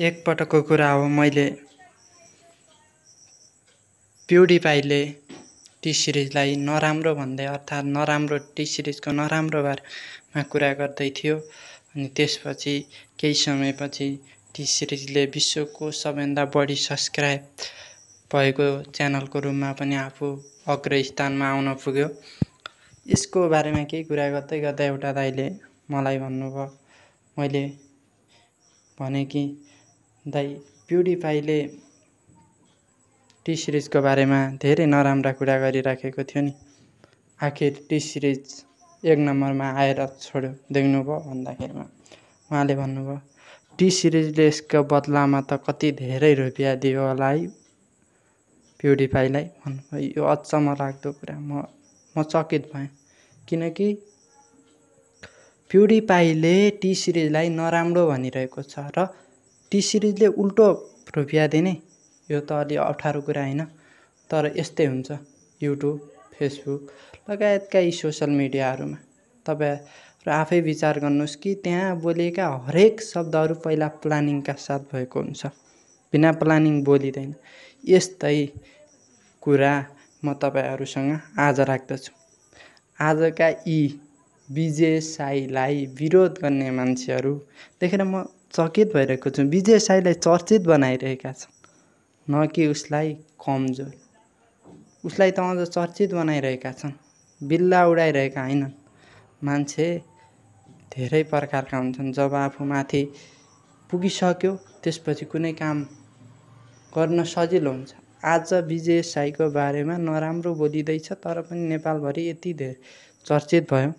एक पटकको कुरा हो, मैले प्युडिपाईले टी सिरिजलाई नराम्रो भन्दै, अर्थात् नराम्रो टी सिरिजको नराम्रो बारेमा कुरा गर्दै थियो। अनि त्यसपछि केही समयपछि टी सिरिजले विश्वको सबैभन्दा बढी सब्सक्राइब भएको च्यानलको रूपमा पनि आफू अग्रस्थानमा आउन पुग्यो। यसको बारेमा केही कुरा गर्दै गर्दा एउटा दाइले मलाई भन्नुभयो, मैले भने कि दाइ प्युडिपाईले टी सिरिजको बारेमा धेरै नराम्रा कुरा गरिराखेको थियो नि, आखिर टी सिरिज एक नम्बरमा आएर छोड्यो देख्नुभयो भन्दाखेरिमा उहाँले भन्नुभयो, टी सिरिजले यसको बदलामा त कति धेरै रुपियाँ दियो होला है प्युडिपाईलाई भन्नुभयो। यो अचम्म लाग्दो कुरा, म चकित भएँ, किनकि प्युडिपाईले टी सिरिजलाई नराम्रो भनिरहेको छ र टी सिरिजले उल्टो रुपियाँ दिने, यो त अलि अप्ठ्यारो कुरा होइन। तर यस्तै हुन्छ युट्युब, फेसबुक लगायतका यी सोसल मिडियाहरूमा। तपाईँहरू आफै विचार गर्नुहोस् कि त्यहाँ बोलिएका हरेक शब्दहरू पहिला प्लानिङका साथ भएको हुन्छ, बिना प्लानिङ बोलिँदैन। यस्तै कुरा म तपाईँहरूसँग आज राख्दछु। आजका यी विजय साईलाई विरोध गर्ने मान्छेहरू देखेर म चकित भइरहेको छु। विजय साईलाई चर्चित बनाइरहेका छन्, न कि उसलाई कमजोर। उसलाई त अझ चर्चित बनाइरहेका छन्, बिल्ला उडाइरहेका होइनन्। मान्छे धेरै प्रकारका हुन्छन्। जब आफू माथि पुगिसक्यो त्यसपछि कुनै काम गर्न सजिलो हुन्छ। आज विजय साईको बारेमा नराम्रो बोलिँदैछ, तर पनि नेपालभरि यति धेरै चर्चित भयो,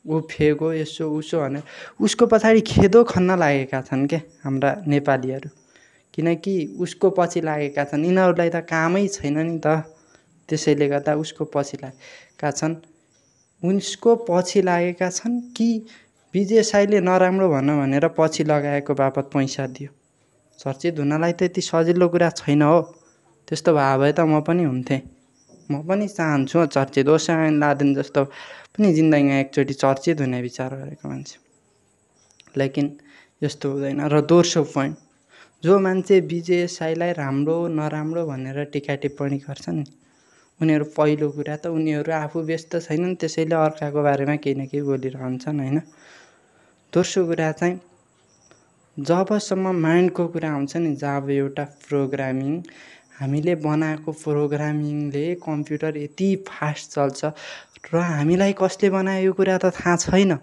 ऊ फेगो यसो उसो भनेर उसको पछाडि खेदो खन्न लागेका छन् क्या हाम्रा नेपालीहरू। किनकि उसको पछि लागेका छन्, यिनीहरूलाई त कामै छैन नि त, त्यसैले गर्दा उसको पछि लागेका छन्। उसको पछि लागेका छन् कि विजय साईले नराम्रो भन भनेर पछि लगाएको बापत पैसा दियो। चर्चित हुनलाई त यति सजिलो कुरा छैन हो। त्यस्तो भए भए त म पनि हुन्थेँ, म पनि चाहन्छु चर्चित। ओसामा बिन लादेन जस्तो पनि जिन्दगीमा एकचोटि चर्चित हुने विचार गरेको मान्छे, लेकिन यस्तो हुँदैन। र दोस्रो पोइन्ट, जो मान्छे विजय साईलाई राम्रो नराम्रो भनेर टिका टिप्पणी गर्छन् नि, उनीहरू पहिलो कुरा त उनीहरू आफू व्यस्त छैनन्, त्यसैले अर्काको बारेमा केही न केही बोलिरहन्छन् होइन। दोस्रो कुरा चाहिँ जबसम्म माइन्डको कुरा आउँछ नि, जब एउटा प्रोग्रामिङ हामीले बनाएको प्रोग्रामिङले कम्प्युटर यति फास्ट चल्छ र हामीलाई कसले बनायो यो कुरा त थाहा छैन,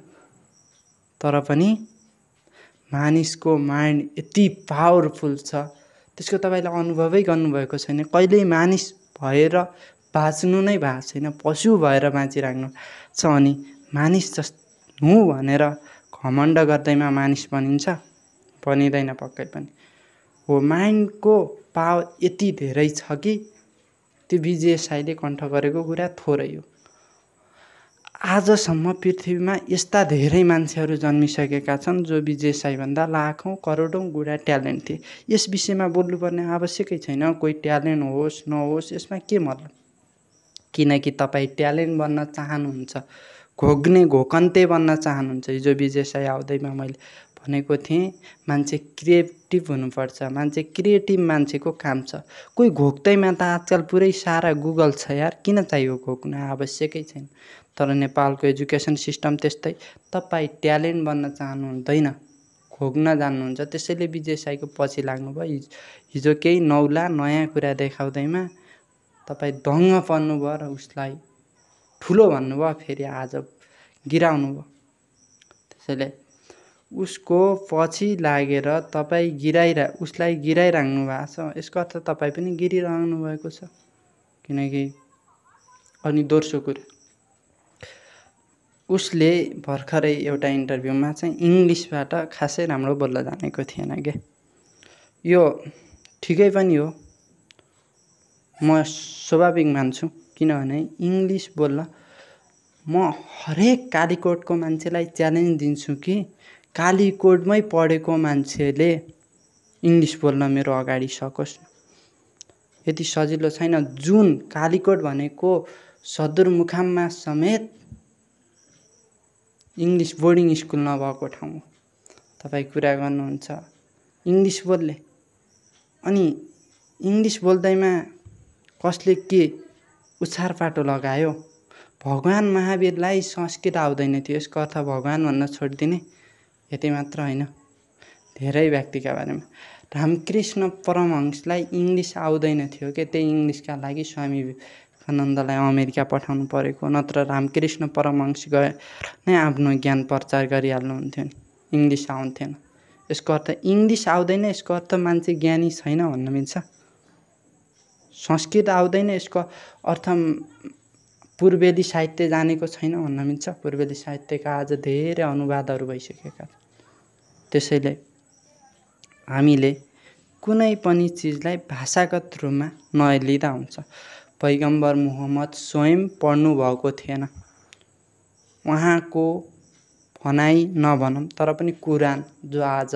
तर पनि मानिसको माइन्ड यति पावरफुल छ, त्यसको तपाईँले अनुभवै गर्नुभएको छैन। कहिल्यै मानिस भएर बाँच्नु नै भएको छैन, पशु भएर बाँचिराख्नु छ। अनि मानिस जस्तो हुँ भनेर घमण्ड गर्दैमा मानिस बनिन्छ? बनिँदैन पक्कै पनि। हो, माइन्डको पावर यति धेरै छ कि त्यो विजय साईले कण्ठ गरेको कुरा थोरै हो। आजसम्म पृथ्वीमा यस्ता धेरै मान्छेहरू जन्मिसकेका छन् जो विजय साईभन्दा लाखौँ करोडौँ गुणा ट्यालेन्ट थिए। यस विषयमा बोल्नुपर्ने आवश्यकै छैन। कोही ट्यालेन्ट होस् नहोस् यसमा के मतलब, किनकि तपाईँ ट्यालेन्ट बन्न चाहनुहुन्छ, घोकन्ते बन्न चाहनुहुन्छ। हिजो विजय साई आउँदैमा मैले भनेको थिएँ, मान्छे क्रिएटिभ हुनुपर्छ। मान्छे क्रिएटिभ मान्छेको काम छ। कोही घोक्दैमा त आजकल पुरै सारा गुगल छ यार, किन चाहियो घोक्न, आवश्यकै छैन। तर नेपालको एजुकेसन सिस्टम त्यस्तै, तपाईँ ट्यालेन्ट बन्न चाहनुहुँदैन, घोक्न जान्नुहुन्छ, त्यसैले विजय साईको पछि लाग्नुभयो। हिजो केही नौला नयाँ कुरा देखाउँदैमा तपाईँ दङ्ग पर्नुभयो र उसलाई ठुलो भन्नुभयो, फेरि आज गिराउनुभयो। त्यसैले उसको पछि लागेर तपाईँ उसलाई गिराइराख्नु भएको छ, यसको अर्थ तपाईँ पनि गिरिरहनु भएको छ। किनकि अनि दोस्रो कुरा, उसले भर्खरै एउटा इन्टरभ्यूमा चाहिँ इङ्ग्लिसबाट खासै राम्रो बोल्न जानेको थिएन क्या। यो ठिकै पनि हो, म स्वाभाविक मान्छु, किनभने इङ्ग्लिस बोल्न म हरेक कालीकोटको मान्छेलाई च्यालेन्ज दिन्छु कि कालीकोटमै पढेको मान्छेले इङ्ग्लिस बोल्न मेरो अगाडि सकोस्। यति सजिलो छैन। जुन कालीकोट भनेको सदरमुकाममा समेत इङ्ग्लिस बोर्डिङ स्कुल नभएको ठाउँ तपाईँ कुरा गर्नुहुन्छ, इङ्ग्लिस बोल्ने। अनि इङ्ग्लिस बोल्दैमा कसले के उछारपाटो लगायो। भगवान् महावीरलाई संस्कृत आउँदैन थियो, यसको अर्थ भगवान् भन्न छोडिदिने। यति मात्र होइन, धेरै व्यक्तिका बारेमा। रामकृष्ण परमहंसलाई इङ्ग्लिस आउँदैन थियो कि त्यही इङ्ग्लिसका लागि स्वामी विवेकानन्दलाई अमेरिका पठाउनु परेको, नत्र रामकृष्ण परमहंस गएर नै आफ्नो ज्ञान प्रचार गरिहाल्नुहुन्थ्यो नि, इङ्ग्लिस आउँथेन। यसको अर्थ इङ्ग्लिस आउँदैन, यसको अर्थ मान्छे ज्ञानी छैन भन्न मिल्छ। संस्कृत आउँदैन, यसको अर्थ पूर्वेली साहित्य जानेको छैन भन्न मिल्छ। पूर्वेली साहित्यका आज धेरै अनुवादहरू भइसकेका छन्। त्यसैले हामीले कुनै पनि चिजलाई भाषागत रूपमा नलिँदा हुन्छ। पैगम्बर मुहम्मद स्वयं पढ्नुभएको थिएन, उहाँको भनाइ नभनौँ तर पनि कुरान जो आज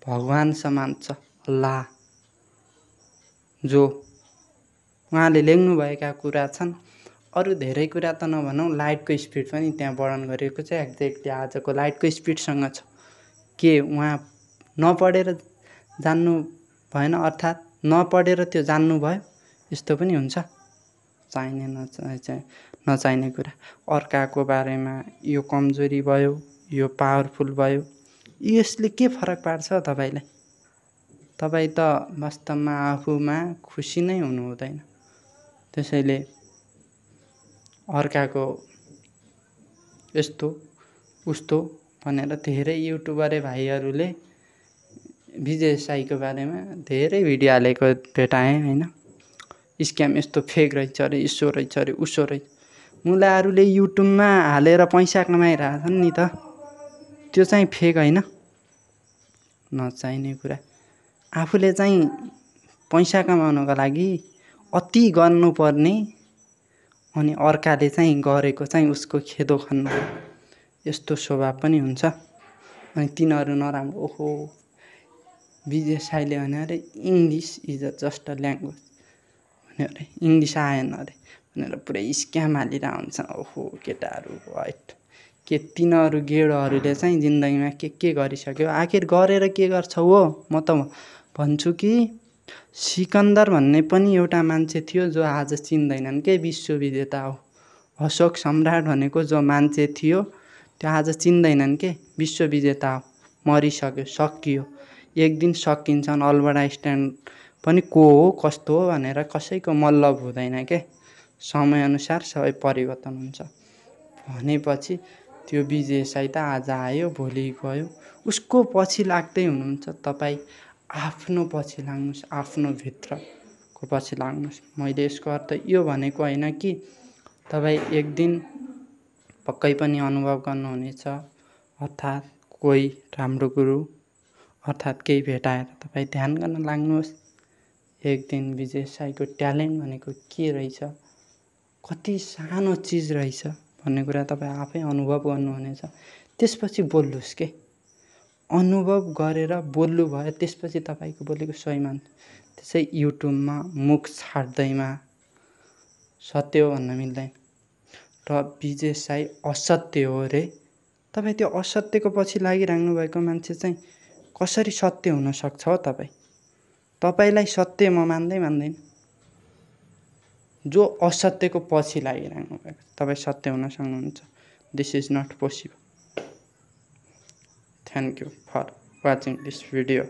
भगवान समान छ, अल्लाह जो उहाँले लेख्नुभएका कुरा छन्। अरू धेरै कुरा त नभनौँ, लाइटको स्पिड पनि त्यहाँ वर्णन गरिएको छ, एक्ज्याक्टली आजको लाइटको स्पिडसँग छ। के उहाँ नपढेर जान्नु भएन, अर्थात् नपढेर त्यो जान्नुभयो? यस्तो पनि हुन्छ, चाहिने नचाहिने कुरा। अर्काको बारेमा यो कमजोरी भयो, यो पावरफुल भयो, यसले के फरक पार्छ तपाईँलाई? तपाईँ त वास्तवमा आफूमा खुसी नै हुनु हुँदैन। त्यसैले अर्काको यस्तो उस्तो भनेर धेरै युट्युबर भाइहरूले विजय साईको बारेमा धेरै भिडियो हालेको भेटाएँ होइन। स्क्याम यस्तो फेक रहेछ अरे, यसो रहेछ अरे, उसो रहेछ। मुलाहरूले युट्युबमा हालेर पैसा कमाइरहेछन् नि त, त्यो चाहिँ फेक होइन। नचाहिने कुरा। आफूले चाहिँ पैसा कमाउनको लागि अति गर्नुपर्ने, अनि अर्काले चाहिँ गरेको चाहिँ उसको खेदो खन्नु, यस्तो स्वभाव पनि हुन्छ। अनि तिनीहरू नराम्रो। ओहो, विजय साईले भन्यो अरे English is just a language भन्यो अरे, इङ्ग्लिस आएन अरे भनेर पुरै स्क्याम हालिरहेको हुन्छ। ओहो केटाहरू वाइट, के तिनीहरू गेडोहरूले चाहिँ जिन्दगीमा के गरिसक्यो, आखिर गरेर के गर्छ हो? म त भन्छु कि सिकन्दर भन्ने पनि एउटा मान्छे थियो जो आज चिन्दैनन् के, विश्वविजेता हो। अशोक सम्राट भनेको जो मान्छे थियो त्यो आज चिन्दैनन् के, विश्वविजेता हो। मरिसक्यो, सकियो, एक दिन सकिन्छन्। अल्बर्ट आइन्स्टाइन पनि को हो कस्तो हो भनेर कसैको मतलब हुँदैन के, समयअनुसार सबै परिवर्तन हुन्छ। भनेपछि त्यो विजय साई त आज आयो भोलि गयो, उसको पछि लाग्दै हुनुहुन्छ। तपाईँ आफ्नो पछि लाग्नुहोस्, आफ्नो भित्रको पछि लाग्नुहोस्। मैले यसको अर्थ यो भनेको होइन कि तपाईँ एक दिन पक्कै पनि अनुभव गर्नुहुनेछ, अर्थात् कोही राम्रो गुरु अर्थात् केही भेटाएर तपाईँ ध्यान गर्न लाग्नुहोस्। एक दिन विजय साईको ट्यालेन्ट भनेको के रहेछ, कति सानो चिज रहेछ भन्ने कुरा तपाईँ आफै अनुभव गर्नुहुनेछ। त्यसपछि बोल्नुहोस् के, अनुभव गरेर बोल्नु भयो, त्यसपछि तपाईँको बोलेको सही मान्छ। त्यसै युट्युबमा मुख छाड्दैमा सत्य हो भन्न मिल्दैन। र विजय साई असत्य हो रे, तपाईँ त्यो असत्यको पछि लागिराख्नु भएको मान्छे चाहिँ कसरी सत्य हुन सक्छ हो? तपाईँलाई सत्य म मान्दैन। जो असत्यको पछि लागिराख्नु भएको, तपाईँ सत्य हुन सक्नुहुन्छ। This is not possible. Thank you for watching this video.